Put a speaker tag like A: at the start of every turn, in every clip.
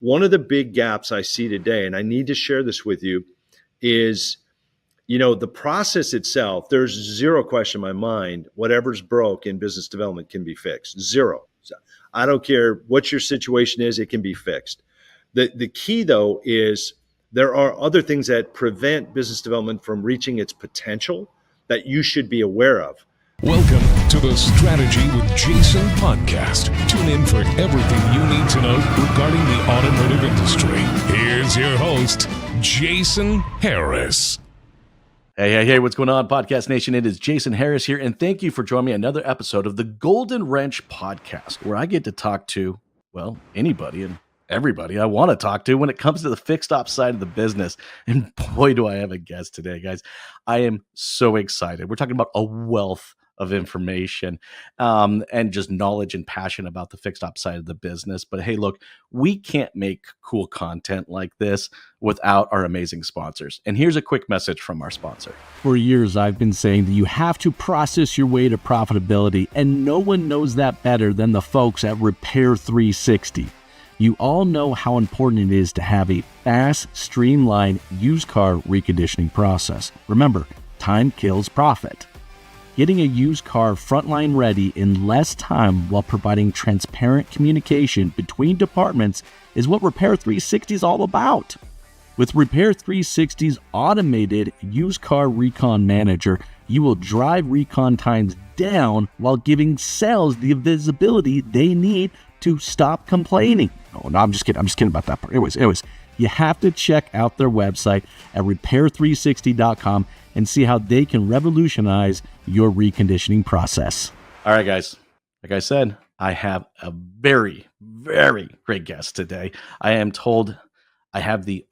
A: one of the big gaps I see today, and I need to share this with you, is, the process itself. There's zero question in my mind, whatever's broke in business development can be fixed. Zero. So I don't care what your situation is, it can be fixed. The key, though, is there are other things that prevent business development from reaching its potential that you should be aware of.
B: Welcome to the Strategy with Jason podcast. Tune in for everything you need to know regarding the automotive industry. Here's your host, Jason Harris.
C: Hey, what's going on, Podcast Nation? It is Jason Harris here, and thank you for joining me on another episode of the Golden Wrench Podcast, where I get to talk to, well, anybody and everybody I want to talk to when it comes to the fixed ops side of the business. And boy, do I have a guest today, guys. I am so excited. We're talking about a wealth of information and just knowledge and passion about the fixed ops side of the business. But hey, look, we can't make cool content like this without our amazing sponsors. And here's a quick message from our sponsor.
D: For years, I've been saying that you have to process your way to profitability, and no one knows that better than the folks at Repair 360. You all know how important it is to have a fast, streamlined used car reconditioning process. Remember, time kills profit. Getting a used car frontline ready in less time while providing transparent communication between departments is what Repair 360 is all about. With Repair 360's automated used car recon manager, you will drive recon times down while giving sales the visibility they need to stop complaining. Oh, no, I'm just kidding. I'm just kidding about that part. Anyways, you have to check out their website at repair360.com and see how they can revolutionize your reconditioning process.
C: All right, guys. Like I said, I have a very, very great guest today. I am told I have the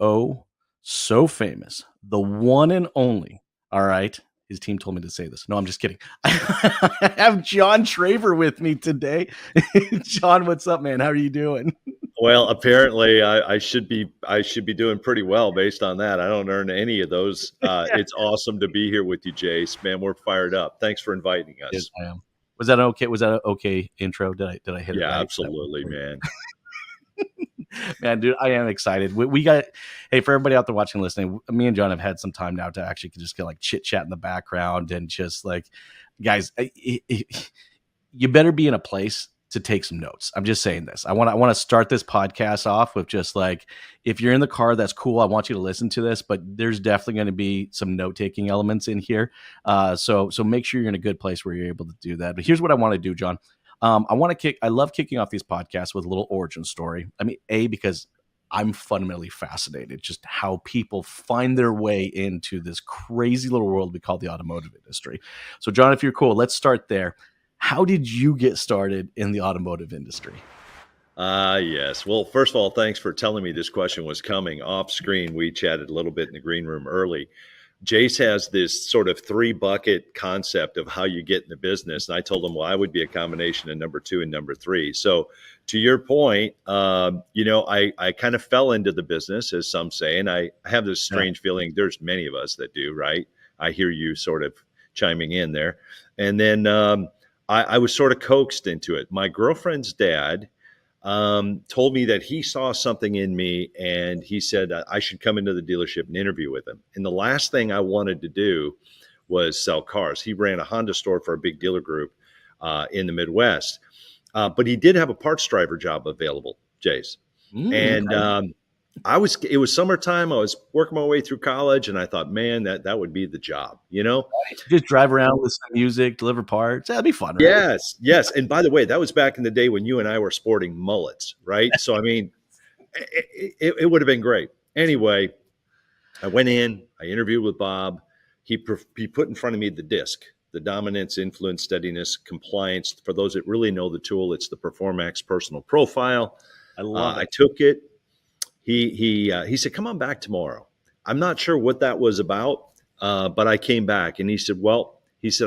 C: so famous, the one and only, all right? His team told me to say this. No, I'm just kidding. I have John Traver with me today. John, what's up, man? How are you doing?
A: Well, apparently I should be doing pretty well based on that. I don't earn any of those. It's awesome to be here with you, Jace. Man, we're fired up. Thanks for inviting us.
C: Yes, I am. Was that okay? Was that an okay intro? Did I hit it?
A: Yeah,
C: right?
A: absolutely, man.
C: Man, dude, I am excited. We got, hey, for everybody out there watching, listening, me and John have had some time now to actually just get like chit chat in the background and just like, guys, you better be in a place to take some notes. I'm just saying this. I want to start this podcast off with just like, if you're in the car, that's cool. I want you to listen to this, but there's definitely going to be some note-taking elements in here. So make sure you're in a good place where you're able to do that. But here's what I want to do, John. I love kicking off these podcasts with a little origin story. I mean, because I'm fundamentally fascinated just how people find their way into this crazy little world we call the automotive industry. So John, if you're cool, let's start there. How did you get started in the automotive industry?
A: Yes. Well, first of all, thanks for telling me this question was coming. Off screen, we chatted a little bit in the green room early. Jace has this sort of 3-bucket concept of how you get in the business. And I told him, well, I would be a combination of number 2 and number 3. So to your point, I kind of fell into the business, as some say, and I have this strange feeling there's many of us that do, right? I hear you sort of chiming in there. And then I was sort of coaxed into it. My girlfriend's dad told me that he saw something in me and he said I should come into the dealership and interview with him. And the last thing I wanted to do was sell cars. He ran a Honda store for a big dealer group in the Midwest. But he did have a parts driver job available, Jace. And it was summertime. I was working my way through college and I thought, man, that would be the job,
C: Just drive around, listen to music, deliver parts. That'd be fun, right?
A: Yes. And by the way, that was back in the day when you and I were sporting mullets, right? So, I mean, it would have been great. Anyway, I went in, I interviewed with Bob. He put in front of me the DISC, the dominance, influence, steadiness, compliance. For those that really know the tool, it's the Performax personal profile.
C: I love it.
A: I took it. He said, come on back tomorrow. I'm not sure what that was about, but I came back and he said,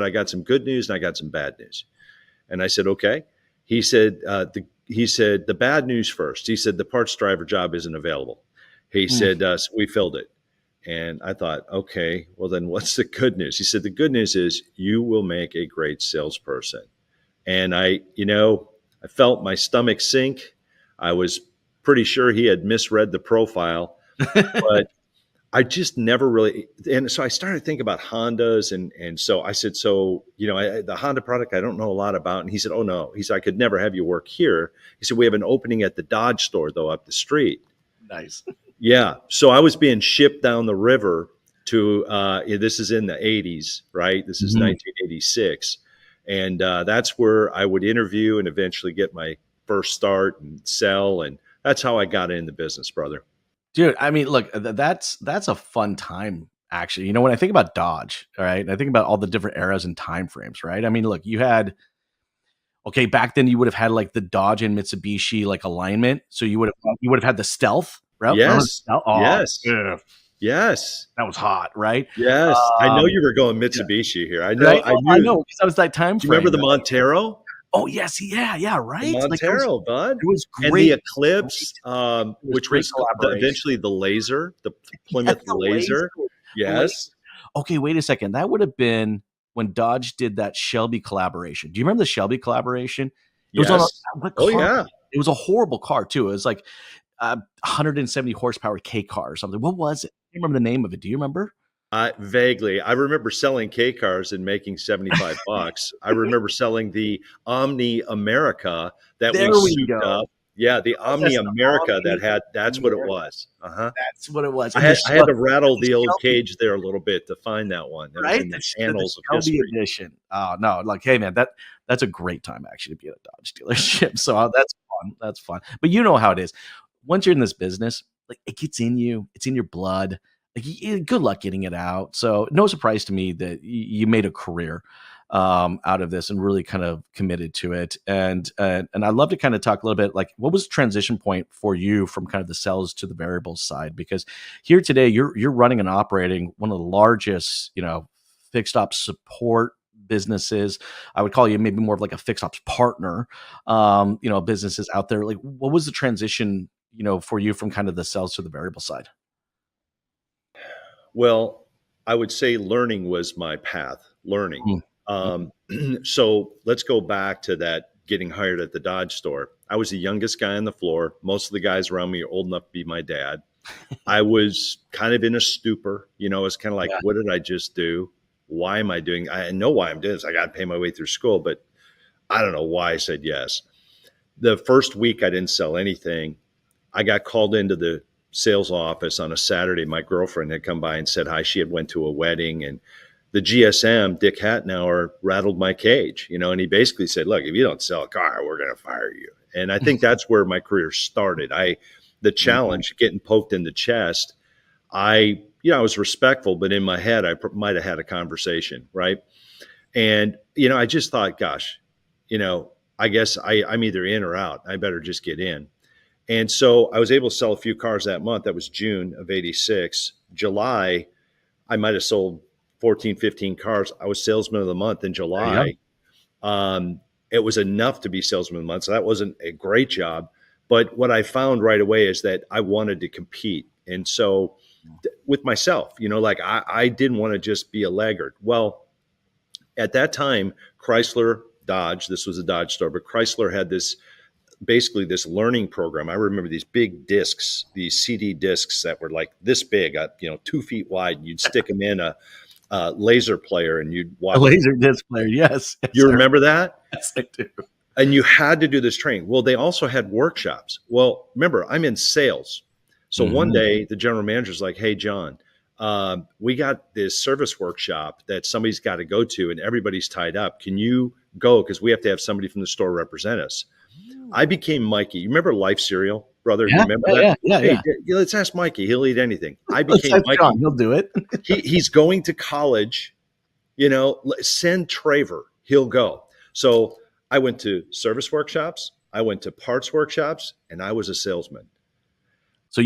A: I got some good news and I got some bad news. And I said, okay. He said, the bad news first. He said, the parts driver job isn't available. He said, we filled it. And I thought, okay, well then what's the good news? He said, the good news is you will make a great salesperson. And I felt my stomach sink. I was pretty sure he had misread the profile, but I just never really. And so I started thinking about Hondas, and so I said, so the Honda product I don't know a lot about. And he said, oh no, he said I could never have you work here. He said we have an opening at the Dodge store though up the street.
C: Nice.
A: Yeah. So I was being shipped down the river to, this is in the 80s, right? This is 1986. And that's where I would interview and eventually get my first start and sell. And that's how I got in the business, brother.
C: Dude, I mean, look, that's a fun time, actually. You know, when I think about Dodge, all right, and I think about all the different eras and time frames, right? I mean, look, you had, okay, back then you would have had like the Dodge and Mitsubishi like alignment. So you would have had the Stealth, right?
A: Yes.
C: Oh,
A: yes.
C: yeah.
A: Yes.
C: That was hot, right?
A: Yes. I know you were going Mitsubishi here. I know.
C: Right?
A: I
C: know, because that was that time
A: Do
C: frame.
A: you remember the Montero?
C: Oh, yes. Yeah, right.
A: The Montero, bud.
C: It was great.
A: And the Eclipse, which was
C: collaboration.
A: eventually the Laser, the Plymouth Laser. Yes.
C: Okay, wait a second. That would have been when Dodge did that Shelby collaboration. Do you remember the Shelby collaboration? It was on what car?
A: Oh, yeah.
C: It was a horrible car, too. It was like 170 horsepower K car or something. What was it? I don't remember the name of it. Do you remember?
A: Vaguely. I remember selling K cars and making $75. I remember selling the Omni America that we souped up. Yeah, the Omni America that's what it was.
C: That's what it was.
A: I had to rattle the old cage there a little bit to find that one. That was in the annals of history.
C: Edition. Oh, no. Like, hey, man, that's a great time actually to be at a Dodge dealership. So that's fun. That's fun. But you know how it is. Once you're in this business, like it gets in you. It's in your blood. Like, good luck getting it out. So no surprise to me that you made a career out of this and really kind of committed to it. And I'd love to kind of talk a little bit, like, what was the transition point for you from kind of the sales to the variables side? Because here today, you're running and operating one of the largest, fixed ops support businesses. I would call you maybe more of like a fixed ops partner, businesses out there. Like, what was the transition, for you from kind of the sales to the variable side?
A: Well, I would say learning was my path. Learning. So let's go back to that getting hired at the Dodge store. I was the youngest guy on the floor. Most of the guys around me are old enough to be my dad. I was kind of in a stupor. It's kind of like, what did I just do? Why am I doing? I know why I'm doing this. I got to pay my way through school, but I don't know why I said yes. The first week I didn't sell anything. I got called into the sales office on a Saturday. My girlfriend had come by and said hi. She had went to a wedding, and the GSM, Dick Hattenauer, rattled my cage, and he basically said, look, if you don't sell a car, we're going to fire you. And I think that's where my career started. The challenge, getting poked in the chest, I was respectful, but in my head, I might have had a conversation, right? And, I just thought, gosh, I guess I'm either in or out. I better just get in. And so I was able to sell a few cars that month. That was June of 86. July, I might have sold 14, 15 cars. I was salesman of the month in July. It was enough to be salesman of the month. So that wasn't a great job. But what I found right away is that I wanted to compete. And so with myself, I didn't want to just be a laggard. Well, at that time, Chrysler, Dodge, this was a Dodge store, but Chrysler had basically this learning program. I remember these big discs, these CD discs that were like this big, 2 feet wide. And you'd stick them in a laser player and you'd watch.
C: A laser disc player, yes.
A: You remember that?
C: Yes, I do.
A: And you had to do this training. Well, they also had workshops. Well, remember, I'm in sales. So one day the general manager's like, hey, John, we got this service workshop that somebody's got to go to and everybody's tied up. Can you go? Because we have to have somebody from the store represent us. I became Mikey. You remember Life Cereal, brother?
C: Yeah,
A: you remember that?
C: Yeah.
A: Let's ask Mikey. He'll eat anything. I became Mikey.
C: John. He'll do it.
A: He's going to college. Send Traver. He'll go. So I went to service workshops. I went to parts workshops, and I was a salesman.
C: So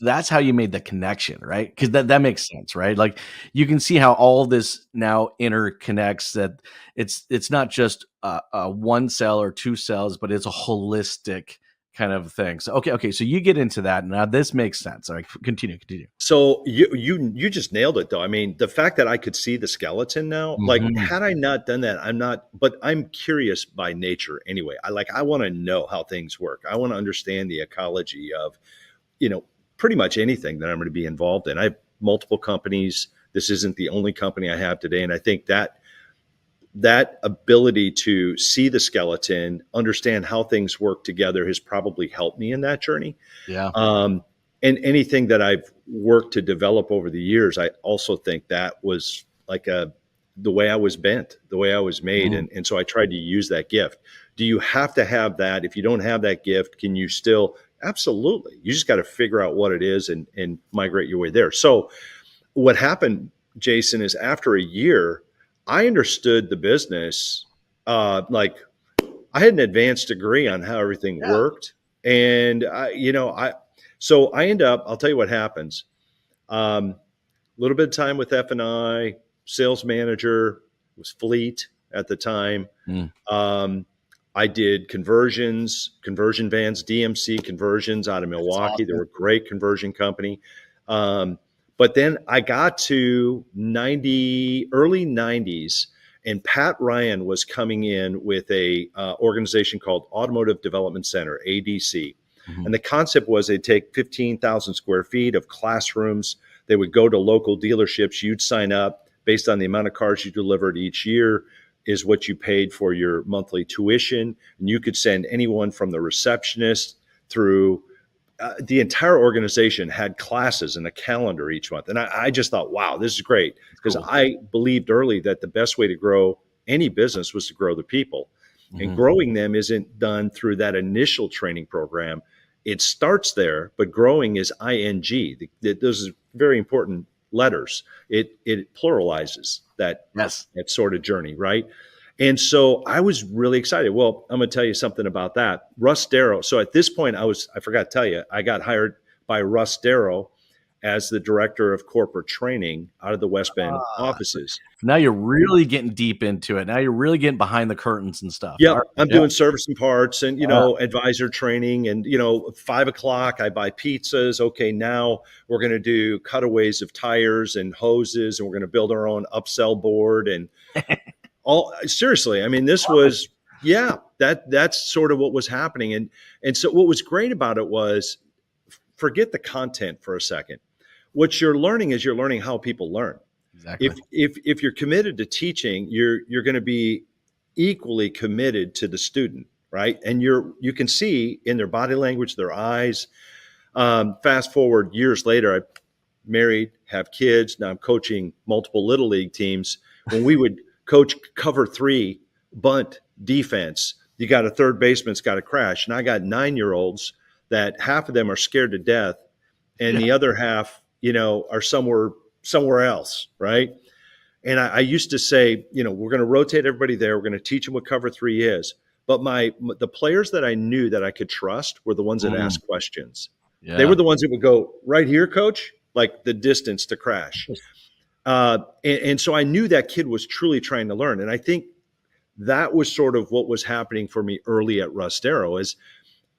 C: that's how you made the connection, right? Because that makes sense, right? Like you can see how all this now interconnects. That it's not just one cell or two cells, but it's a holistic kind of thing. So okay. So you get into that. Now this makes sense. All right, continue.
A: So you just nailed it though. I mean, the fact that I could see the skeleton now, like
C: Mhm.
A: had I not done that, I'm not, but I'm curious by nature anyway. I want to know how things work. I want to understand the ecology of, you know, pretty much anything that I'm going to be involved in. I have multiple companies. This isn't the only company I have today. And I think that ability to see the skeleton, understand how things work together has probably helped me in that journey.
C: Yeah.
A: Um, and anything that I've worked to develop over the years, I also think that was like the way I was bent, the way I was made.
C: Mhm.
A: And so I tried to use that gift. Do you have to have that? If you don't have that gift, can you still? Absolutely. You just got to figure out what it is and migrate your way there. So what happened, Jason, is after a year, I understood the business. Like I had an advanced degree on how everything
C: Yeah.
A: worked. And so I end up, I'll tell you what happens. A little bit of time with F&I, sales manager, was fleet at the time.
C: Mm.
A: I did conversion vans, DMC conversions out of
C: That's
A: Milwaukee. They
C: awesome.
A: were a great conversion company. But then I got to early 90s, and Pat Ryan was coming in with a organization called Automotive Development Center, ADC.
C: Mhm.
A: And the concept was they'd take 15,000 square feet of classrooms. They would go to local dealerships. You'd sign up based on the amount of cars you delivered each year is what you paid for your monthly tuition. And you could send anyone from the receptionist through the entire organization had classes and a calendar each month. And I just thought, wow, this is great. Because
C: Cool.
A: I believed early that the best way to grow any business was to grow the people. And
C: Mhm.
A: growing them isn't done through that initial training program. It starts there, but growing is ing. Those are very important letters. It pluralizes
C: Yes.
A: that sort of journey, right? And so I was really excited. Well, I'm going to tell you something about that. Russ Darrow. So at this point, I forgot to tell you, I got hired by Russ Darrow as the director of corporate training out of the West Bend
C: Ah,
A: offices.
C: now you're really getting deep into it. Now you're really getting behind the curtains and stuff. All
A: Yep,
C: right.
A: I'm
C: Yeah.
A: doing service and parts and,
C: Ah,
A: advisor training and, 5 o'clock, I buy pizzas. Okay, now we're going to do cutaways of tires and hoses and we're going to build our own upsell board and all seriously. I mean, this
C: love it.
A: was, yeah, that's sort of what was happening. And so what was great about it was forget the content for a second. What you're learning is you're learning how people learn.
C: Exactly.
A: If you're committed to teaching, you're going to be equally committed to the student, right? And you can see in their body language, their eyes. Fast forward years later, I married, have kids. Now I'm coaching multiple little league teams. When we would coach cover 3 bunt defense, you got a third baseman's got to crash, and I got 9-year-olds that half of them are scared to death, and
C: Yeah.
A: the other half, are somewhere else, right? And I used to say, we're going to rotate everybody there. We're going to teach them what cover 3 is. But the players that I knew that I could trust were the ones that
C: Mm.
A: asked questions. They were
C: Yeah.
A: the ones that would go right here, coach, like the distance to crash. And so I knew that kid was truly trying to learn. And I think that was sort of what was happening for me early at Russ Darrow is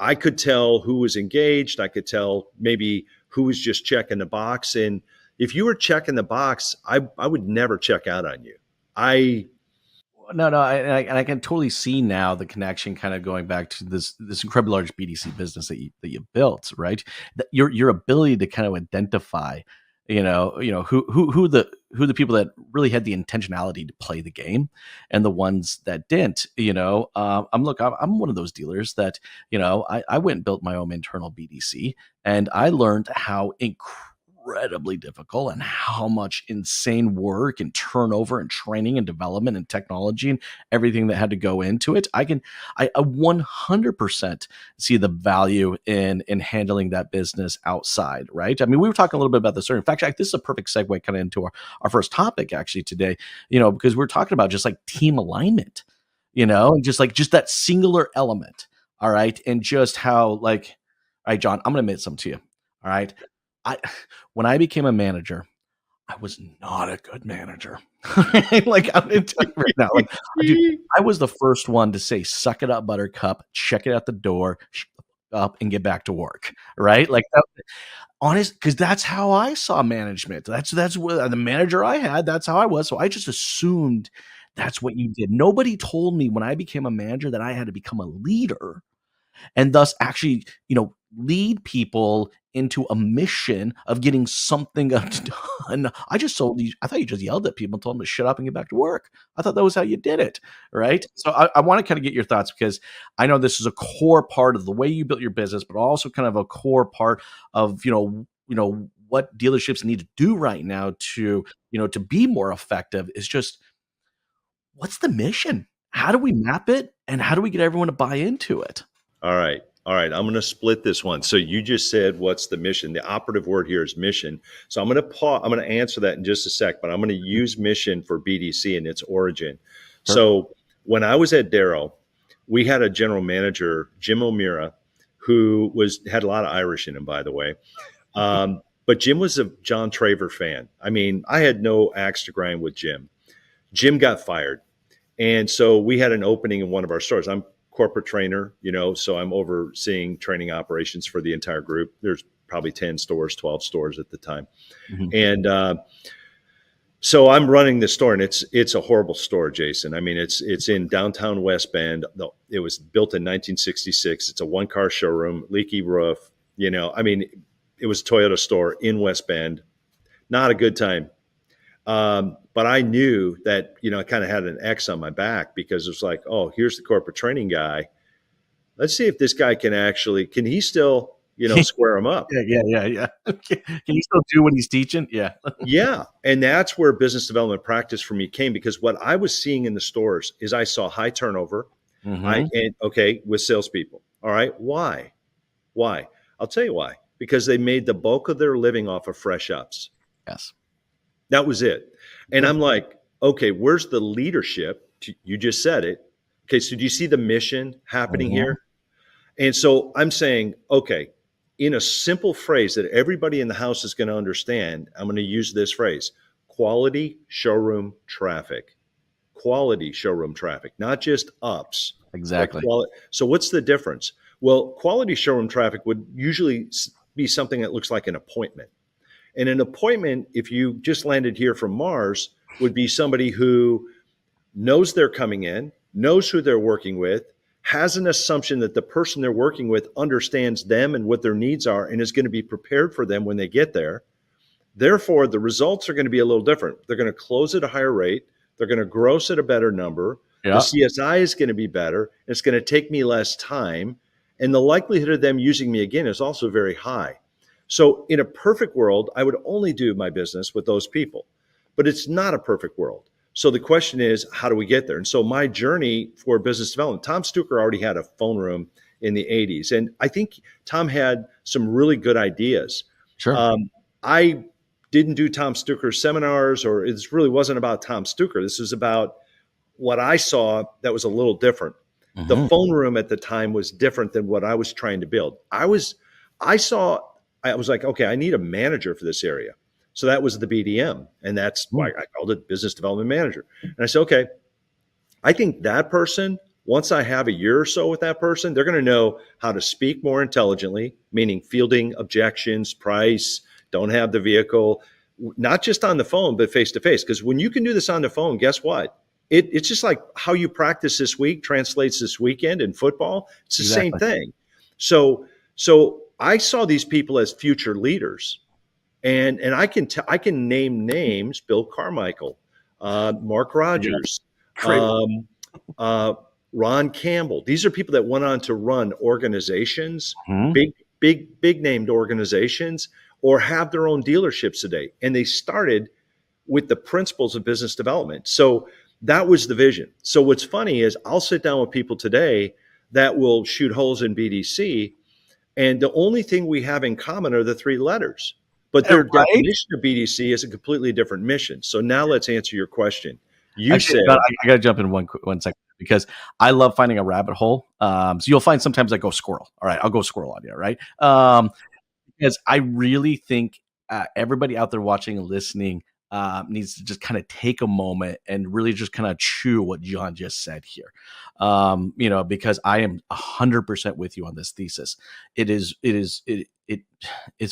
A: I could tell who was engaged. I could tell maybe who was just checking the box. And if you were checking the box, I would never check out on you.
C: No, and I can totally see now the connection, kind of going back to this incredibly large BDC business that you built, right? That your ability to kind of identify, who the people that really had the intentionality to play the game, and the ones that didn't. I'm one of those dealers that I went and built my own internal BDC, and I learned how incredibly difficult and how much insane work and turnover and training and development and technology and everything that had to go into it. I 100% see the value in handling that business outside, right? I mean, we were talking a little bit about this earlier. In fact, this is a perfect segue kind of into our first topic actually today, because we're talking about just like team alignment, and just that singular element. All right. And just how all right, John, I'm going to admit something to you. All right. I when I became a manager, I was not a good manager. Like I'm gonna tell you right now, dude, I was the first one to say, "Suck it up, Buttercup. Check it out the door. up and get back to work, right? Like that, honest, because that's how I saw management. That's what the manager I had. That's how I was. So I just assumed that's what you did. Nobody told me when I became a manager that I had to become a leader and thus actually, lead people into a mission of getting something done. I just told you, I thought you just yelled at people and told them to shut up and get back to work. I thought that was how you did it. Right. So I want to kind of get your thoughts, because I know this is a core part of the way you built your business, but also kind of a core part of, what dealerships need to do right now to, to be more effective is just, what's the mission? How do we map it? And how do we get everyone to buy into it?
A: All right. All right. I'm going to split this one. So you just said, what's the mission? The operative word here is mission. So I'm going to pause. I'm going to answer that in just a sec, but I'm going to use mission for BDC and its origin.
C: Sure.
A: So when I was at Darrow, we had a general manager, Jim O'Meara, who had a lot of Irish in him, by the way. But Jim was a John Traver fan. I mean, I had no axe to grind with Jim. Jim got fired. And so we had an opening in one of our stores. I'm corporate trainer, so I'm overseeing training operations for the entire group. There's probably 10 stores, 12 stores at the time.
C: Mm-hmm.
A: And so I'm running the store, and it's a horrible store, Jason. I mean, it's in downtown West Bend. It was built in 1966. It's a one-car showroom, leaky roof. I mean, it was a Toyota store in West Bend. Not a good time. But I knew that, I kind of had an X on my back, because it was like, oh, here's the corporate training guy. Let's see if this guy can he still, square him up.
C: Yeah. Can he still do what he's teaching? Yeah.
A: Yeah. And that's where business development practice for me came, because what I was seeing in the stores is I saw high turnover.
C: Mm-hmm.
A: With salespeople. All right. Why? I'll tell you why. Because they made the bulk of their living off of fresh ups.
C: Yes.
A: That was it. And I'm like, okay, where's the leadership? You just said it. Okay, so do you see the mission happening here? And so I'm saying, okay, in a simple phrase that everybody in the house is going to understand, I'm going to use this phrase: quality showroom traffic. Quality showroom traffic, not just ups.
C: Exactly.
A: So what's the difference? Well, quality showroom traffic would usually be something that looks like an appointment. And an appointment, if you just landed here from Mars, would be somebody who knows they're coming in, knows who they're working with, has an assumption that the person they're working with understands them and what their needs are, and is going to be prepared for them when they get there. Therefore, the results are going to be a little different. They're going to close at a higher rate. They're going to gross at a better number.
C: Yeah.
A: The CSI is going to be better. It's going to take me less time. And the likelihood of them using me again is also very high. So in a perfect world, I would only do my business with those people, but it's not a perfect world. So the question is, how do we get there? And so my journey for business development, Tom Stuker already had a phone room in the 80s. And I think Tom had some really good ideas.
C: Sure.
A: I didn't do Tom Stuker's seminars, or it really wasn't about Tom Stuker. This was about what I saw that was a little different. Mm-hmm. The phone room at the time was different than what I was trying to build. I was like, okay, I need a manager for this area. So that was the BDM. And that's why I called it business development manager. And I said, okay, I think that person, once I have a year or so with that person, they're going to know how to speak more intelligently, meaning fielding objections, price, don't have the vehicle, not just on the phone, but face to face. Because when you can do this on the phone, guess what? It's just like how you practice this week translates this weekend in football. It's the same thing. So I saw these people as future leaders, and I can name names: Bill Carmichael, Mark Rogers, Ron Campbell. These are people that went on to run organizations, big named organizations, or have their own dealerships today. And they started with the principles of business development. So that was the vision. So what's funny is I'll sit down with people today that will shoot holes in BDC, and the only thing we have in common are the three letters. But their definition of BDC is a completely different mission. So now let's answer your question. I
C: got to jump in one second, because I love finding a rabbit hole. So you'll find sometimes I go squirrel. All right, I'll go squirrel on you, right? Because I really think everybody out there watching and listening, needs to just kind of take a moment and really just kind of chew what John just said here. Because I am 100% with you on this thesis. It is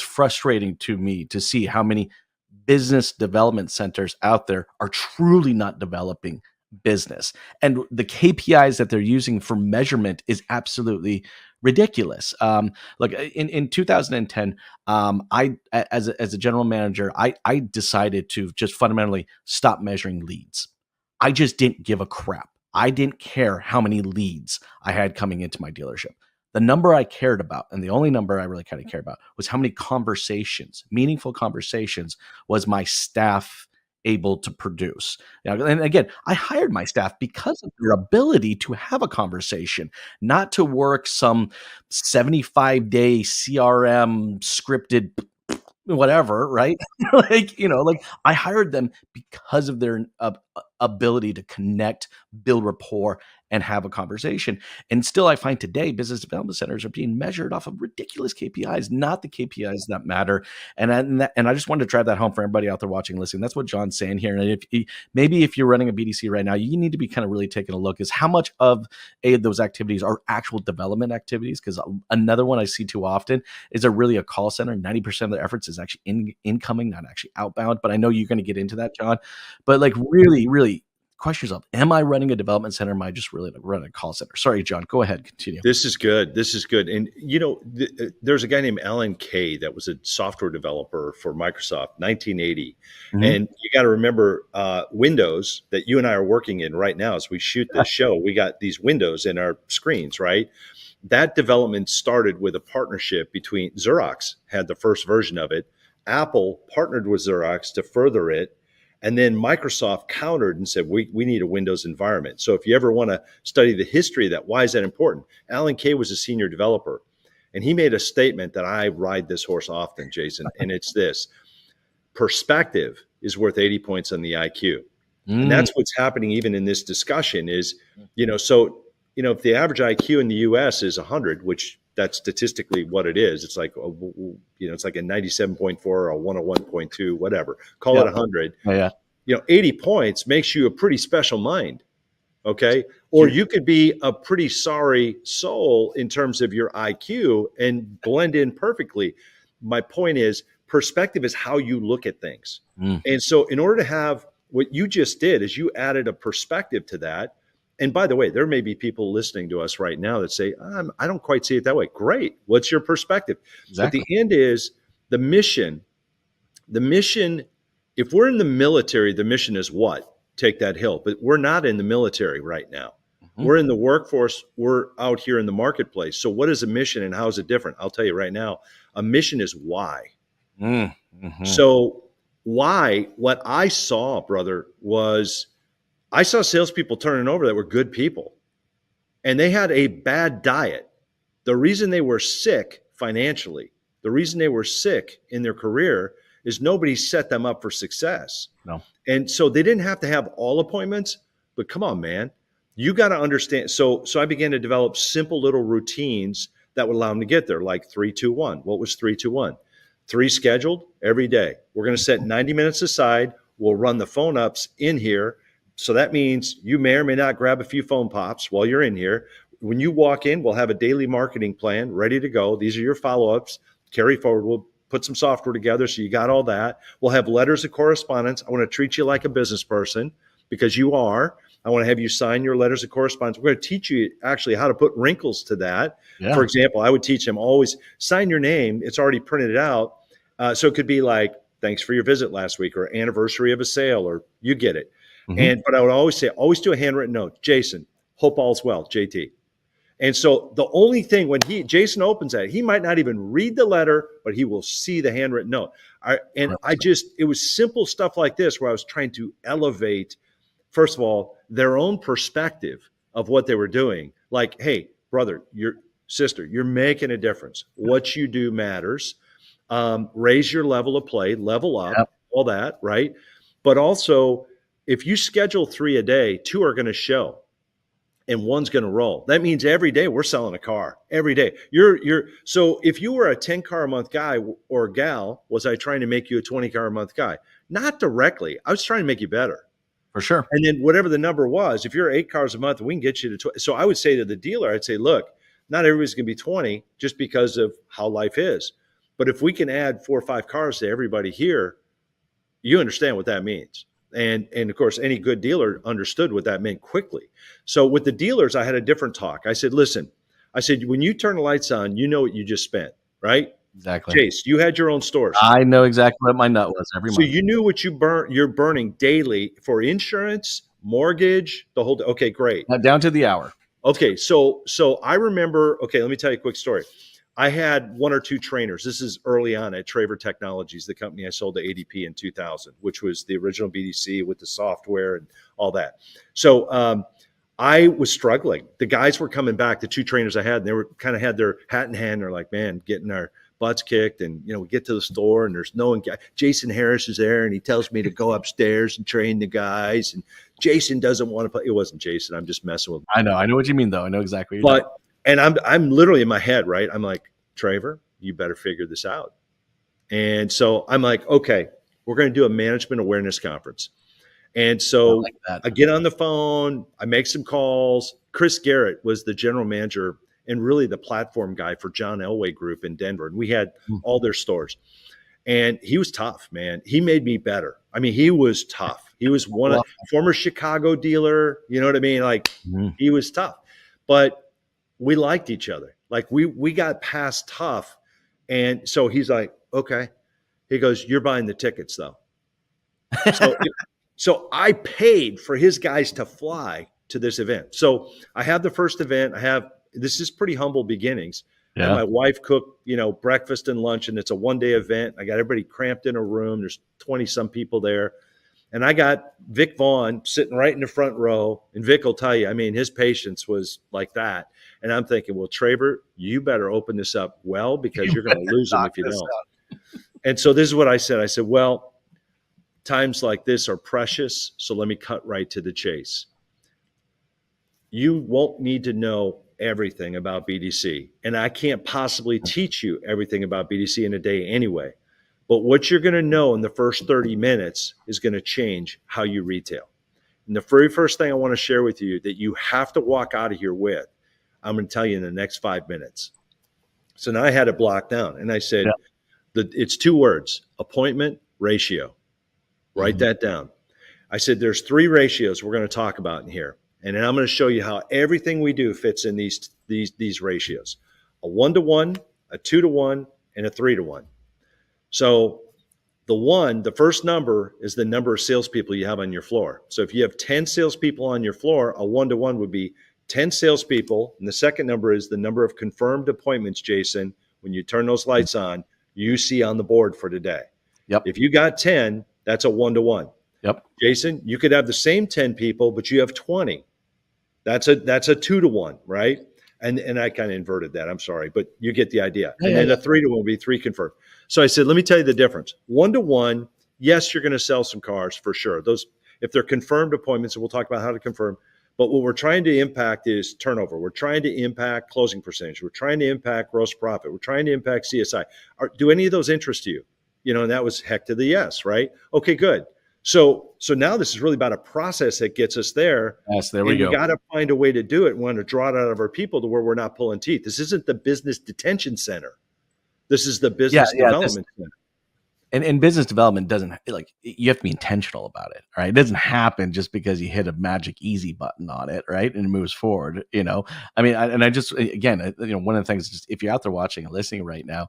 C: frustrating to me to see how many business development centers out there are truly not developing business. And the KPIs that they're using for measurement is absolutely ridiculous. Look, in 2010, as a general manager, I decided to just fundamentally stop measuring leads. I just didn't give a crap. I didn't care how many leads I had coming into my dealership. The number I cared about, and the only number I really kind of cared about, was how many conversations, meaningful conversations, was my staff able to produce. And again, I hired my staff because of their ability to have a conversation, not to work some 75-day CRM scripted whatever, right? Like I hired them because of their ability to connect, build rapport, and have a conversation. And still, I find today business development centers are being measured off of ridiculous KPIs, not the KPIs that matter. And I just wanted to drive that home for everybody out there watching, listening. That's what John's saying here. And maybe if you're running a BDC right now, you need to be kind of really taking a look is how much of those activities are actual development activities. Because another one I see too often is there really a call center. 90% of their efforts is actually incoming, not actually outbound. But I know you're going to get into that, John. But like really question yourself, am I running a development center? Am I just really running a call center? Sorry, John, go ahead. Continue.
A: This is good. And, there's a guy named Alan Kay that was a software developer for Microsoft, 1980. Mm-hmm. And you got to remember Windows that you and I are working in right now as we shoot this show. We got these windows in our screens, right? That development started with a partnership between Xerox, had the first version of it. Apple partnered with Xerox to further it. And then Microsoft countered and said, we need a Windows environment. So if you ever want to study the history of that, why is that important? Alan Kay was a senior developer, and he made a statement that I ride this horse often, Jason, and it's this: perspective is worth 80 points on the IQ. And that's what's happening even in this discussion is, if the average IQ in the US is 100, which that's statistically what it is, it's like, it's like a 97.4 or a 101.2, whatever, call it 100.
C: Yeah.
A: 80 points makes you a pretty special mind. Okay. Or you could be a pretty sorry soul in terms of your IQ and blend in perfectly. My point is, perspective is how you look at things. And so in order to have what you just did is you added a perspective to that. And by the way, there may be people listening to us right now that say, I don't quite see it that way. Great. What's your perspective?
C: Exactly.
A: But the end is the mission. The mission, if we're in the military, the mission is what? Take that hill. But we're not in the military right now. Mm-hmm. We're in the workforce. We're out here in the marketplace. So what is a mission and how is it different? I'll tell you right now, a mission is why. Mm-hmm. So why, what I saw, brother, was I saw salespeople turning over that were good people, and they had a bad diet. The reason they were sick financially, the reason they were sick in their career is nobody set them up for success.
C: No.
A: And so they didn't have to have all appointments, but come on, man, you got to understand. So I began to develop simple little routines that would allow them to get there, like 3-2-1. What was 3-2-1? 3 scheduled every day. We're going to set 90 minutes aside. We'll run the phone ups in here. So that means you may or may not grab a few phone pops while you're in here. When you walk in, we'll have a daily marketing plan ready to go. These are your follow-ups. Carry forward. We'll put some software together so you got all that. We'll have letters of correspondence. I want to treat you like a business person because you are. I want to have you sign your letters of correspondence. We're going to teach you actually how to put wrinkles to that. Yeah. For example, I would teach them always sign your name. It's already printed out. So it could be like, thanks for your visit last week, or anniversary of a sale, or you get it. Mm-hmm. But I would always say, always do a handwritten note. Jason, hope all's well, JT. And so the only thing when Jason opens that, he might not even read the letter, but he will see the handwritten note. It was simple stuff like this where I was trying to elevate, first of all, their own perspective of what they were doing. Like, hey, brother, your sister, you're making a difference. What you do matters. Raise your level of play, level up, all that, right? But also, if you schedule 3 a day, 2 are going to show. and one's going to roll. That means every day we're selling a car every day. So if you were a 10 car a month guy or gal, was I trying to make you a 20 car a month guy? Not directly. I was trying to make you better.
C: For sure.
A: And then whatever the number was, if you're 8 cars a month, we can get you to 20. So I would say to the dealer, I'd say, look, not everybody's going to be 20 just because of how life is. But if we can add 4 or 5 cars to everybody here, you understand what that means. And of course, any good dealer understood what that meant quickly. So with the dealers, I had a different talk. I said, listen, when you turn the lights on, you know what you just spent, right?
C: Exactly.
A: Chase, you had your own stores.
C: I know exactly what my nut was every month.
A: So you knew what you're burning daily for insurance, mortgage, the whole. Okay, great.
C: Down to the hour.
A: Okay, so I remember. Okay, let me tell you a quick story. I had 1 or 2 trainers. This is early on at Traver Technologies, the company I sold to ADP in 2000, which was the original BDC with the software and all that. So I was struggling. The guys were coming back, the 2 trainers I had, and they were kind of had their hat in hand. They're like, man, getting our butts kicked. And, we get to the store and there's no one. Jason Harris is there and he tells me to go upstairs and train the guys. And Jason doesn't want to play. It wasn't Jason. I'm just messing with him.
C: I know what you mean, though. I know exactly what you're doing.
A: And I'm literally in my head, right? I'm like, Traver, you better figure this out. And so I'm like, okay, we're going to do a management awareness conference. And so I get on the phone, I make some calls. Chris Garrett was the general manager and really the platform guy for John Elway Group in Denver. And we had all their stores. And he was tough, man. He made me better. I mean, he was tough. He was former Chicago dealer. You know what I mean? Like he was tough. But we liked each other. Like we got past tough. And so he's like, okay. He goes, you're buying the tickets though. So I paid for his guys to fly to this event. So I have the first event. This is pretty humble beginnings. Yeah. And my wife cooked, breakfast and lunch, and it's a 1-day event. I got everybody cramped in a room. There's 20 some people there. And I got Vic Vaughn sitting right in the front row. And Vic will tell you, I mean, his patience was like that. And I'm thinking, well, Traver, you better open this up well because you're going to lose them if you don't. And so this is what I said. I said, well, times like this are precious. So let me cut right to the chase. You won't need to know everything about BDC. And I can't possibly teach you everything about BDC in a day anyway. But what you're going to know in the first 30 minutes is going to change how you retail. And the very first thing I want to share with you that you have to walk out of here with, I'm going to tell you in the next 5 minutes. So now I had it blocked down and I said, it's 2 words, appointment ratio. Write that down. I said, there's 3 ratios we're going to talk about in here. And then I'm going to show you how everything we do fits in these ratios. A 1-to-1, a 2-to-1, and a 3-to-1. So the first number is the number of salespeople you have on your floor. So if you have 10 salespeople on your floor, a 1-to-1 would be 10 salespeople. And the second number is the number of confirmed appointments, Jason, when you turn those lights on, you see on the board for today.
C: Yep.
A: If you got 10, that's a 1-to-1.
C: Yep.
A: Jason, you could have the same 10 people, but you have 20. That's a 2-to-1, right? And I kind of inverted that. I'm sorry, but you get the idea. And then a 3-to-1 would be 3 confirmed. So I said, let me tell you the difference. 1-to-1, yes, you're going to sell some cars for sure. Those, if they're confirmed appointments, and we'll talk about how to confirm. But what we're trying to impact is turnover. We're trying to impact closing percentage. We're trying to impact gross profit. We're trying to impact CSI. Do any of those interest you? And that was heck to the yes, right? Okay, good. So now this is really about a process that gets us there.
C: Yes, there we go.
A: We got to find a way to do it. We want to draw it out of our people to where we're not pulling teeth. This isn't the business detention center. This is the business development center.
C: And business development doesn't, you have to be intentional about it, right? It doesn't happen just because you hit a magic easy button on it, right? And it moves forward, I mean, I just, again, one of the things is just, if you're out there watching and listening right now,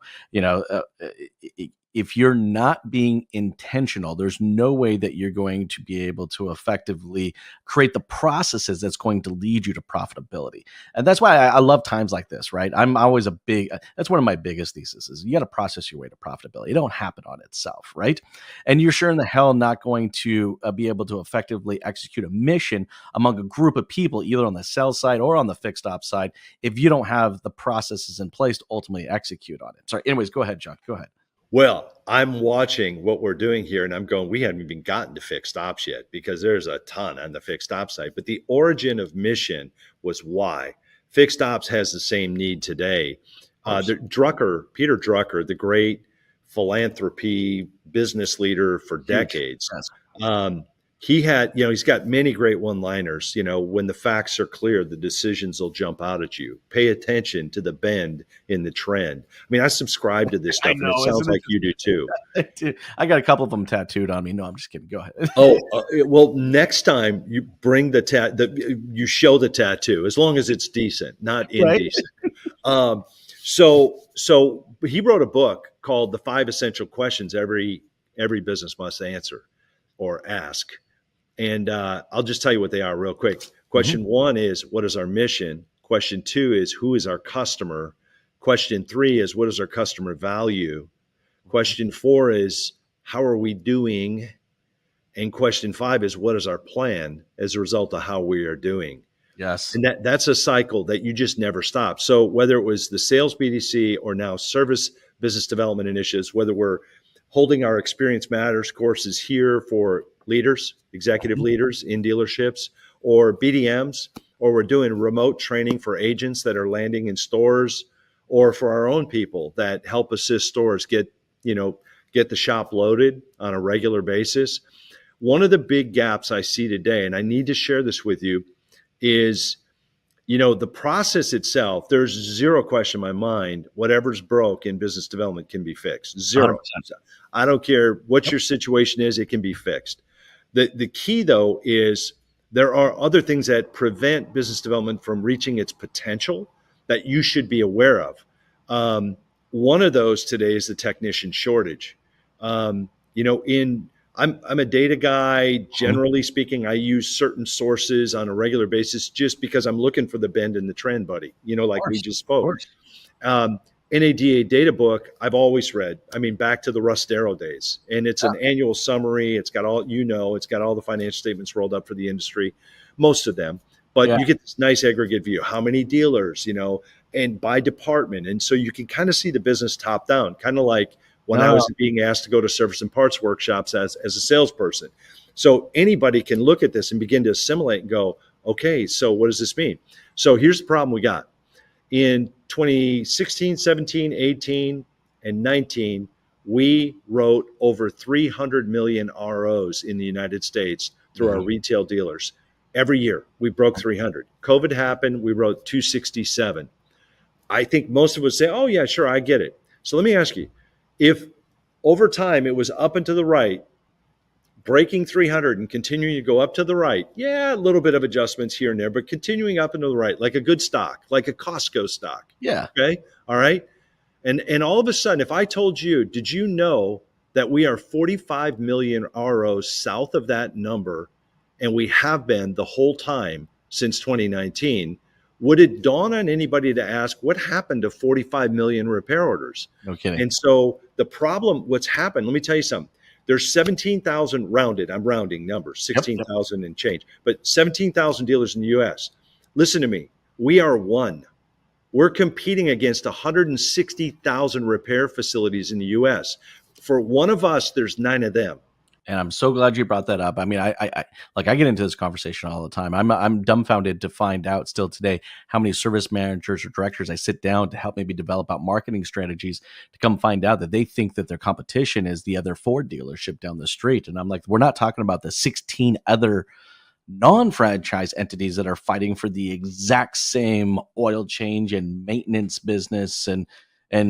C: if you're not being intentional, there's no way that you're going to be able to effectively create the processes that's going to lead you to profitability. And that's why I love times like this, right? I'm always that's one of my biggest theses is you got to process your way to profitability. It don't happen on itself, right? And you're sure in the hell not going to be able to effectively execute a mission among a group of people, either on the sales side or on the fixed ops side, if you don't have the processes in place to ultimately execute on it. Sorry. Anyways, go ahead, John. Go ahead.
A: Well, I'm watching what we're doing here and I'm going, we haven't even gotten to fixed ops yet because there's a ton on the fixed ops side. But the origin of mission was why. Fixed ops has the same need today. Peter Drucker, the great philanthropy business leader for
C: Huge.
A: decades,
C: Yes.
A: he had, he's got many great one-liners. When the facts are clear, the decisions will jump out at you. Pay attention to the bend in the trend. I mean, I subscribe to this
C: I
A: stuff, and it
C: know,
A: sounds
C: isn't
A: like you do too.
C: it? Dude, I got a couple of them tattooed on me. No, I'm just kidding. Go ahead.
A: Well, next time you bring you show the tattoo, as long as it's decent, not
C: Right.
A: indecent. So he wrote a book called "The Five Essential Questions Every Business Must Answer or Ask." And I'll just tell you what they are real quick. Question one is, what is our mission? Question two is, who is our customer? Question three is, what is our customer value? Question four is, how are we doing? And question five is, what is our plan as a result of how we are doing?
C: Yes.
A: And that's a cycle that you just never stop. So whether it was the sales BDC or now service business development initiatives, whether we're holding our Experience Matters courses here for leaders, executive leaders in dealerships, or BDMs, or we're doing remote training for agents that are landing in stores, or for our own people that help assist stores get the shop loaded on a regular basis. One of the big gaps I see today, and I need to share this with you, is the process itself. There's zero question in my mind, whatever's broke in business development can be fixed. Zero.
C: 100%.
A: I don't care what
C: Yep.
A: your situation is, it can be fixed. The key though is there are other things that prevent business development from reaching its potential that you should be aware of. One of those today is the technician shortage. I'm a data guy. Generally speaking, I use certain sources on a regular basis just because I'm looking for the bend in the trend, buddy. Like we just
C: Of
A: spoke.
C: course.
A: NADA data book, I've always read. I mean, back to the Rustero days. And it's an annual summary. It's got it's got all the financial statements rolled up for the industry, most of them. But
C: Yeah.
A: you get this nice aggregate view. How many dealers, and by department. And so you can kind of see the business top down, kind of like when I was being asked to go to service and parts workshops as a salesperson. So anybody can look at this and begin to assimilate and go, okay, so what does this mean? So here's the problem we got. In 2016, 17, 18, and 19, we wrote over 300 million ROs in the United States through our retail dealers. Every year, we broke 300. COVID happened, we wrote 267. I think most of us say, oh, yeah, sure, I get it. So let me ask you, if over time it was up and to the right, breaking 300 and continuing to go up to the right, yeah, a little bit of adjustments here and there, but continuing up and to the right, like a good stock, like a Costco stock.
C: Yeah.
A: Okay. All right. And all of a sudden, if I told you, did you know that we are 45 million ROs south of that number, and we have been the whole time since 2019, would it dawn on anybody to ask what happened to 45 million repair orders?
C: No kidding.
A: And so the problem, what's happened, let me tell you something. There's 17,000 rounded, I'm rounding numbers, 16,000 and change, but 17,000 dealers in the US. Listen to me, we are one. We're competing against 160,000 repair facilities in the US. For one of us, there's 9 of them.
C: And I'm so glad you brought that up. I mean, I get into this conversation all the time. I'm dumbfounded to find out still today how many service managers or directors I sit down to help maybe develop out marketing strategies to come find out that they think that their competition is the other Ford dealership down the street. And I'm like, we're not talking about the 16 other non-franchise entities that are fighting for the exact same oil change and maintenance business and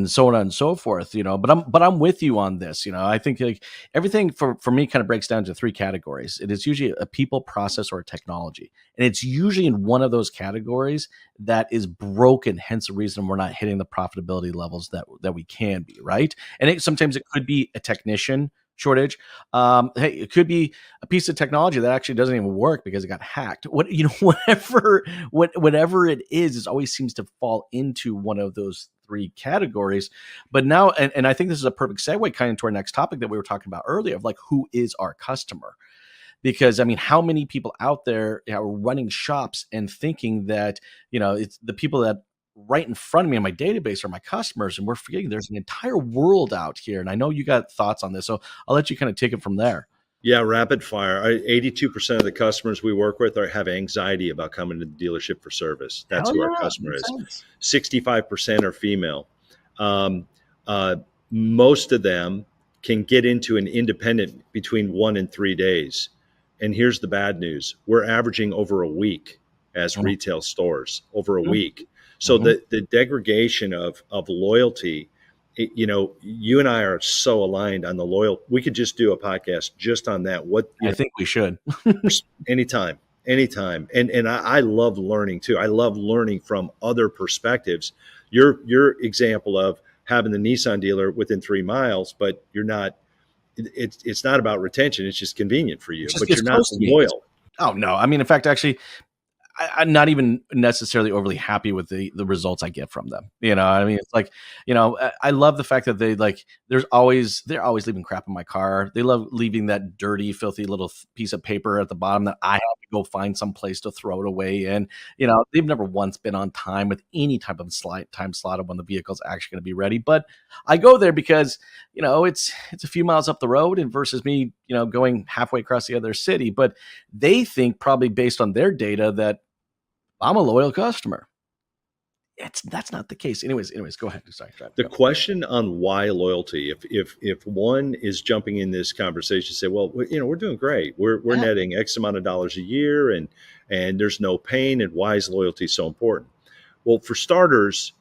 C: so on and so forth, but I'm with you on this. I think like everything for me kind of breaks down to 3 categories. It is usually a people, process, or a technology. And it's usually in one of those categories that is broken, hence the reason we're not hitting the profitability levels that we can be, right? And sometimes it could be a technician shortage. Hey, it could be a piece of technology that actually doesn't even work because it got hacked. Whatever it is, it always seems to fall into one of those 3 categories. But now, and I think this is a perfect segue kind of to our next topic that we were talking about earlier of like, who is our customer? Because I mean, how many people out there are running shops and thinking that, it's the people that right in front of me in my database are my customers, and we're forgetting there's an entire world out here. And I know you got thoughts on this, so I'll let you kind of take it from there.
A: Yeah, rapid fire. 82% of the customers we work with have anxiety about coming to the dealership for service. That's
C: Hell
A: who our
C: yeah,
A: customer
C: makes
A: is.
C: sense.
A: 65% are female. Um, Most of them can get into an independent between 1 and 3 days. And here's the bad news. We're averaging over a week as
C: Mhm.
A: retail stores, over a
C: Mhm.
A: week. So the degradation of loyalty, you and I are so aligned on the loyal. We could just do a podcast just on that.
C: I think we should.
A: Anytime, anytime. And I love learning too. I love learning from other perspectives. Your example of having the Nissan dealer within 3 miles, but you're not. It's not about retention. It's just convenient for
C: It
A: you,
C: just
A: but
C: gets
A: you're not
C: close to me.
A: loyal.
C: Oh no, I mean, in fact, actually, I'm not even necessarily overly happy with the results I get from them. I mean, it's like, I love the fact that they're always leaving crap in my car. They love leaving that dirty, filthy little piece of paper at the bottom that I have to go find some place to throw it away in. They've never once been on time with any type of time slot of when the vehicle's actually going to be ready. But I go there because, it's a few miles up the road and versus me, going halfway across the other city. But they think probably based on their data that I'm a loyal customer. That's not the case. Anyways, go ahead. Sorry.
A: The
C: Go.
A: question on why loyalty, if one is jumping in this conversation, say, well, we're doing great. We're
C: Yeah.
A: netting X amount of dollars a year, and there's no pain. And why is loyalty so important? Well, for starters,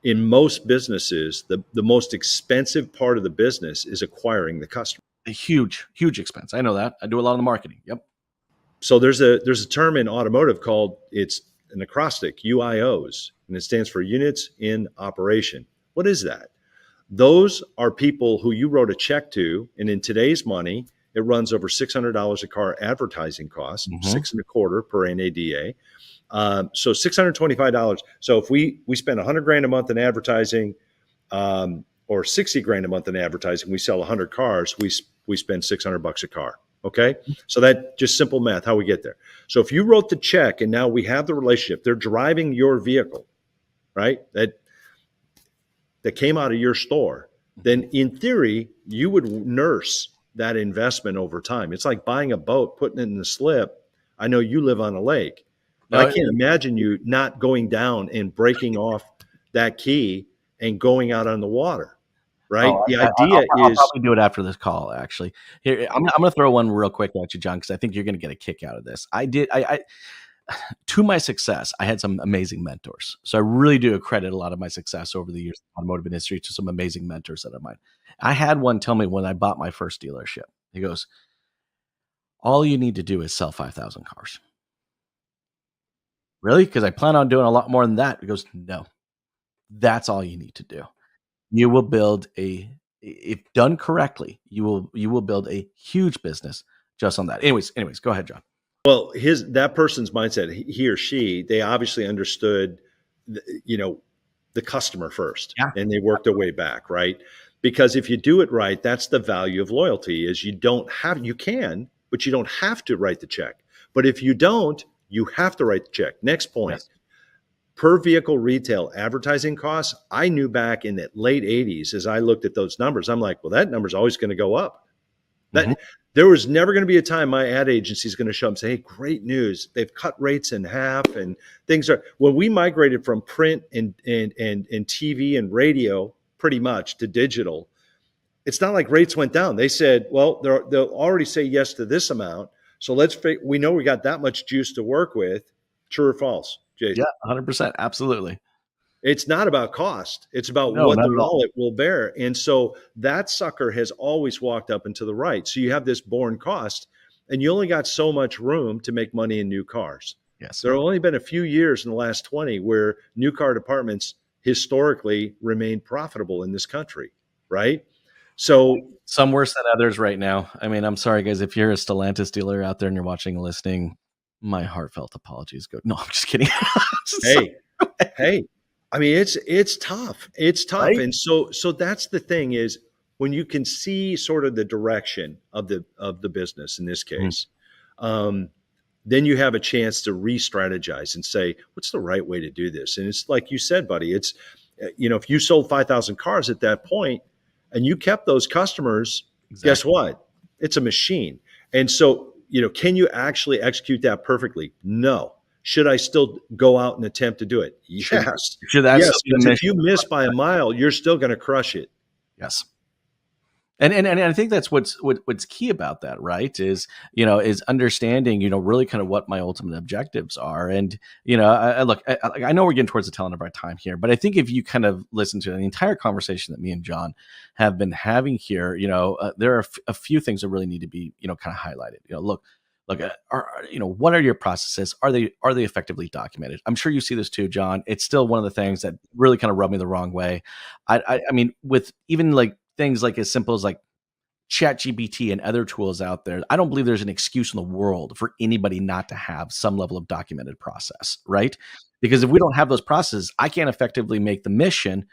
A: in most businesses, the most expensive part of the business is acquiring the customer.
C: A huge, huge expense. I know that. I do a lot of the marketing. Yep.
A: So there's a term in automotive called, it's an acrostic, UIOs, and it stands for units in operation. What is that? Those are people who you wrote a check to, and in today's money, it runs over $600 a car advertising cost,
C: Mhm.
A: 6.25 per NADA. So $625. So if we spend 100 grand a month in advertising, or 60 grand a month in advertising, we sell 100 cars, we spend $600 a car. Okay. So that just simple math, how we get there. So if you wrote the check and now we have the relationship, they're driving your vehicle, right? That came out of your store, then in theory, you would nurse that investment over time. It's like buying a boat, putting it in the slip. I know you live on a lake, but I
C: No,
A: can't imagine you not going down and breaking off that key and going out on the water, right? The idea
C: I'll
A: is,
C: probably do it after this call. Actually, here I'm going to throw one real quick at you, John, because I think you're going to get a kick out of this. I to my success, I had some amazing mentors. So I really do credit a lot of my success over the years in automotive industry to some amazing mentors that are mine. I had one tell me when I bought my first dealership. He goes, "All you need to do is sell 5,000 cars." Really? Because I plan on doing a lot more than that. He goes, "No, that's all you need to do. You will build if done correctly, you will build a huge business just on that." Anyways, go ahead, John.
A: well, that person's mindset, he or she, they obviously understood, you know, the customer first,
C: Yeah.
A: and they worked their way back, right? Because if you do it right, that's the value of loyalty, is you can, but you don't have to write the check. But if you don't, you have to write the check. Next point,
C: Yes.
A: per vehicle retail advertising costs, I knew back in the late 80s, as I looked at those numbers, I'm like, well, that number's always going to go up.
C: Mhm.
A: That there was never going to be a time my ad agency is going to show up and say, hey, great news. They've cut rates in half, and things are, when we migrated from print and TV and radio pretty much to digital, it's not like rates went down. They said, well, they'll already say yes to this amount. So we know we got that much juice to work with. True or false, Jason?
C: Yeah, 100%. Absolutely.
A: It's not about cost. It's about
C: No,
A: what
C: not
A: the
C: at all.
A: wallet will bear. And so that sucker has always walked up and to the right. So you have this born cost, and you only got so much room to make money in new cars.
C: Yes.
A: There have only been a few years in the last 20 where new car departments historically remain profitable in this country, right? So
C: Some worse than others right now. I mean, I'm sorry, guys. If you're a Stellantis dealer out there and you're watching and listening, my heartfelt apologies. Go. No, I'm just kidding.
A: hey, I mean, it's tough. It's tough.
C: Right?
A: And so that's the thing, is when you can see sort of the direction of the business in this case, um, then you have a chance to re-strategize and say, what's the right way to do this? And it's like you said, buddy, it's, if you sold 5,000 cars at that point and you kept those customers, guess
C: Exactly.
A: what? It's a machine. And so, can you actually execute that perfectly? No. Should I still go out and attempt to do it? Yes.
C: Should
A: Yes.
C: absolutely
A: Because if
C: mission.
A: you miss by a mile, you're still going to crush it.
C: Yes. And I think that's what's key about that, right? Is understanding, really kind of what my ultimate objectives are. And, I know we're getting towards the tail end of our time here, but I think if you kind of listen to the entire conversation that me and John have been having here, there are a few things that really need to be, kind of highlighted. Look, what are your processes? Are they effectively documented? I'm sure you see this too, John. It's still one of the things that really kind of rub me the wrong way. I mean, with even like things like as simple as like ChatGPT and other tools out there, I don't believe there's an excuse in the world for anybody not to have some level of documented process, right? Because if we don't have those processes, I can't effectively make the mission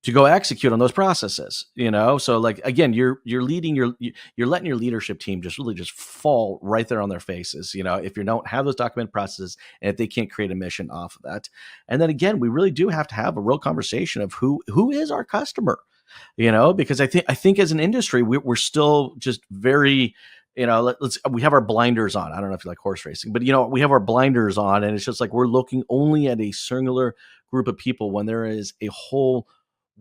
C: to go execute on those processes, So like, again, you're letting your leadership team just fall right there on their faces, if you don't have those documented processes and if they can't create a mission off of that. And then again, we really do have to have a real conversation of who is our customer, because I think as an industry, we're still just very, we have our blinders on. I don't know if you like horse racing, but we have our blinders on, and it's just like we're looking only at a singular group of people when there is a whole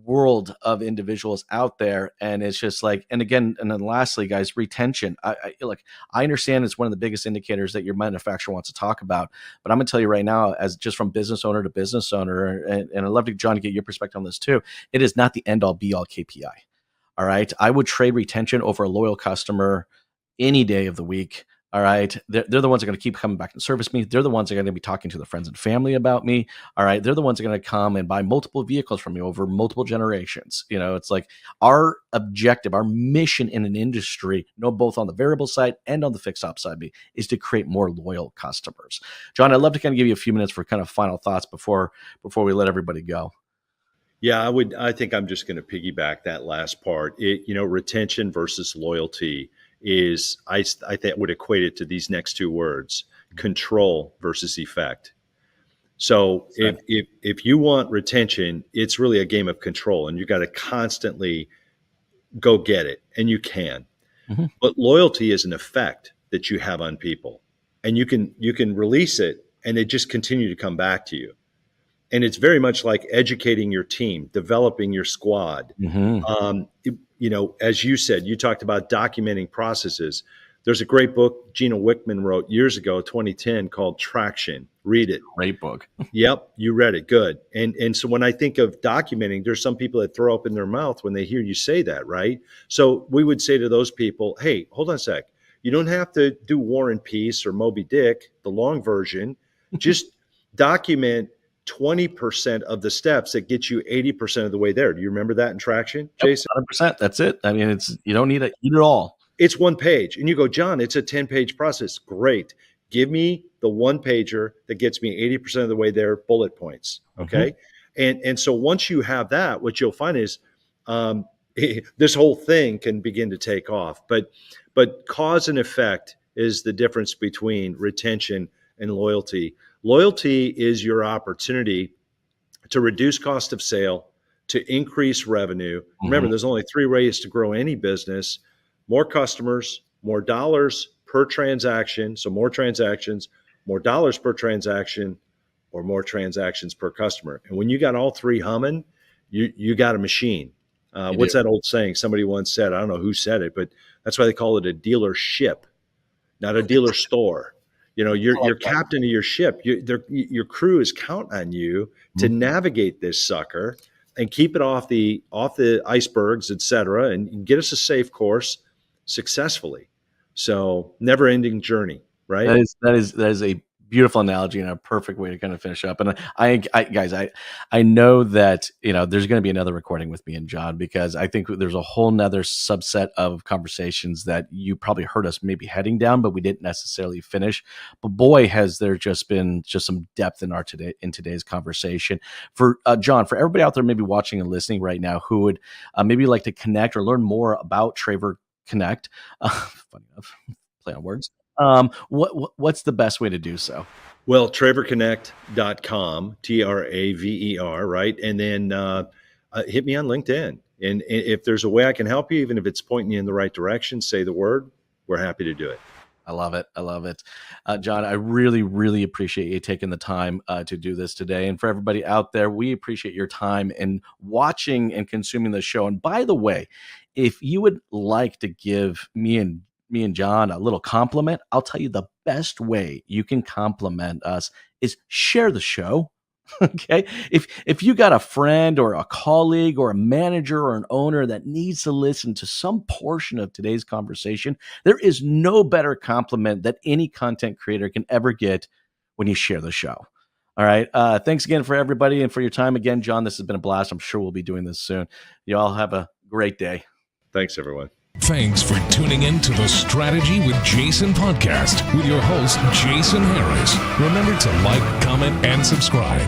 C: world of individuals out there. And it's just like, and again, and then lastly, guys, retention. I understand it's one of the biggest indicators that your manufacturer wants to talk about, but I'm gonna tell you right now, as just from business owner to business owner, and I'd love to, John, to get your perspective on this too. It is not the end all be all KPI. All right. I would trade retention over a loyal customer any day of the week. All right. They're the ones that are going to keep coming back and service me. They're the ones that are going to be talking to their friends and family about me. All right. They're the ones that are going to come and buy multiple vehicles from me over multiple generations. It's like our objective, our mission in an industry, both on the variable side and on the fixed op side, is to create more loyal customers. John, I'd love to kind of give you a few minutes for kind of final thoughts before we let everybody go.
A: Yeah, I think I'm just going to piggyback that last part. Retention versus loyalty is, I think, would equate it to these next two words: control versus effect. So if you want retention, it's really a game of control, and you got to constantly go get it, and you can.
C: Mm-hmm.
A: But loyalty is an effect that you have on people, and you can release it, and they just continue to come back to you. And it's very much like educating your team, developing your squad.
C: Mm-hmm.
A: As you said, you talked about documenting processes. There's a great book Gino Wickman wrote years ago, 2010, called Traction. Read it.
C: Great book.
A: Yep, you read it. Good. And so when I think of documenting, there's some people that throw up in their mouth when they hear you say that, right? So we would say to those people, hey, hold on a sec. You don't have to do War and Peace or Moby Dick, the long version. Just document 20% of the steps that get you 80% of the way there. Do you remember that in Traction, Jason?
C: 100%. That's it. I mean, you don't need to eat it all.
A: It's one page. And you go, John, it's a 10-page process. Great. Give me the one pager that gets me 80% of the way there, bullet points. Okay. Mm-hmm. And so once you have that, what you'll find is this whole thing can begin to take off. But cause and effect is the difference between retention and loyalty. Loyalty is your opportunity to reduce cost of sale, to increase revenue. Mm-hmm. Remember, there's only three ways to grow any business: more customers, more dollars per transaction. So more transactions, more dollars per transaction, or more transactions per customer. And when you got all three humming, you got a machine. What's that old saying? Somebody once said, I don't know who said it, but that's why they call it a dealership, not a dealer store. You're captain of your ship. Your crew is counting on you to navigate this sucker and keep it off the icebergs, et cetera, and get us a safe course successfully. So never-ending journey, right?
C: That is a beautiful analogy and a perfect way to kind of finish up. And I know that, there's going to be another recording with me and John, because I think there's a whole nother subset of conversations that you probably heard us maybe heading down, but we didn't necessarily finish. But boy, has there just been some depth in today's conversation. For John, for everybody out there maybe watching and listening right now who would maybe like to connect or learn more about Traver Connect, funny enough, play on words. What's the best way to do so?
A: Well, traverconnect.com, TRAVER, right? And then hit me on LinkedIn. And if there's a way I can help you, even if it's pointing you in the right direction, say the word. We're happy to do it.
C: I love it. I love it. John, I really, really appreciate you taking the time to do this today. And for everybody out there, we appreciate your time in watching and consuming the show. And by the way, if you would like to give me and John a little compliment, I'll tell you the best way you can compliment us is share the show. Okay. If you got a friend or a colleague or a manager or an owner that needs to listen to some portion of today's conversation, there is no better compliment that any content creator can ever get when you share the show. All right. Thanks again for everybody and for your time again, John. This has been a blast. I'm sure we'll be doing this soon. You all have a great day.
A: Thanks, everyone.
B: Thanks for tuning in to the Strategy with Jason podcast with your host, Jason Harris. Remember to like, comment, and subscribe.